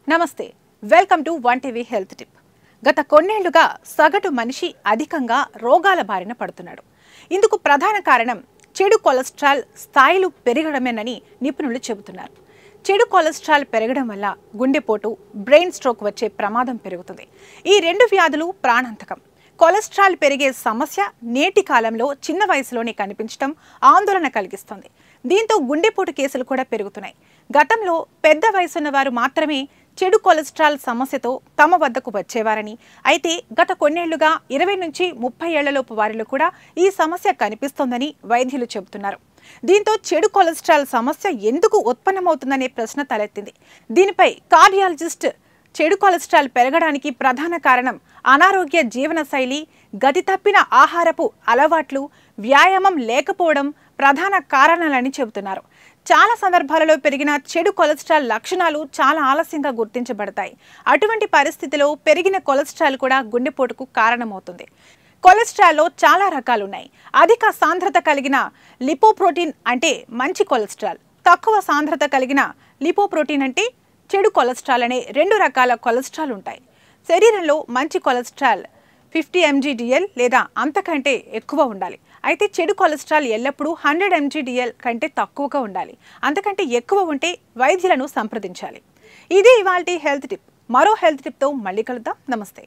నమస్తే welcome to one TV health tip. గత కొన్నేళ్లుగా సగటు మనిషి అధికంగా రోగాల బారిన పడుతున్నాడు. ఇందుకు ప్రధాన కారణం చెడు కొలెస్ట్రాల్ స్థాయిలు పెరగడమేనని నిపుణులు చెబుతున్నారు. చెడు కొలెస్ట్రాల్ పెరగడం వల్ల గుండెపోటు, బ్రెయిన్ స్ట్రోక్ వచ్చే ప్రమాదం పెరుగుతుంది. ఈ రెండు వ్యాధులు ప్రాణాంతకం. కొలెస్ట్రాల్ పెరిగే సమస్య నేటి కాలంలో చిన్న వయసులోనే కనిపించడం ఆందోళన కలిగిస్తుంది. దీంతో గుండెపోటు కేసులు కూడా పెరుగుతున్నాయి. గతంలో పెద్ద వయసున్న వారు మాత్రమే చెడు కొలెస్ట్రాల్ సమస్యతో తమ వద్దకు వచ్చేవారని, అయితే గత కొన్నేళ్లుగా 20 నుంచి 30 ఏళ్లలోపు వారిలో కూడా ఈ సమస్య కనిపిస్తోందని వైద్యులు చెబుతున్నారు. దీంతో చెడు కొలెస్ట్రాల్ సమస్య ఎందుకు ఉత్పన్నమవుతుందనే ప్రశ్న తలెత్తింది. దీనిపై కార్డియాలజిస్ట్ చెడు కొలెస్ట్రాల్ పెరగడానికి ప్రధాన కారణం అనారోగ్య జీవనశైలి, గతి తప్పిన ఆహారపు అలవాట్లు, వ్యాయామం లేకపోవడం ప్రధాన కారణాలని చెబుతున్నారు. చాలా సందర్భాలలో పెరిగిన చెడు కొలెస్ట్రాల్ లక్షణాలు చాలా ఆలస్యంగా గుర్తించబడతాయి. అటువంటి పరిస్థితిలో పెరిగిన కొలెస్ట్రాల్ కూడా గుండెపోటుకు కారణమవుతుంది. కొలెస్ట్రాల్లో చాలా రకాలున్నాయి. అధిక సాంద్రత కలిగిన లిపోప్రోటీన్ అంటే మంచి కొలెస్ట్రాల్, తక్కువ సాంద్రత కలిగిన లిపోప్రోటీన్ అంటే చెడు కొలెస్ట్రాల్ అనే 2 రకాల కొలెస్ట్రాల్ ఉంటాయి. శరీరంలో మంచి కొలెస్ట్రాల్ 50 mg/dl లేదా అంతకంటే ఎక్కువ ఉండాలి. అయితే చెడు కొలెస్ట్రాల్ ఎల్లప్పుడూ 100 mg/dl కంటే తక్కువగా ఉండాలి. అంతకంటే ఎక్కువ ఉంటే వైద్యులను సంప్రదించాలి. ఇదే ఇవాల్టి హెల్త్ టిప్. మరో హెల్త్ టిప్తో మళ్ళీ కలుద్దాం. నమస్తే.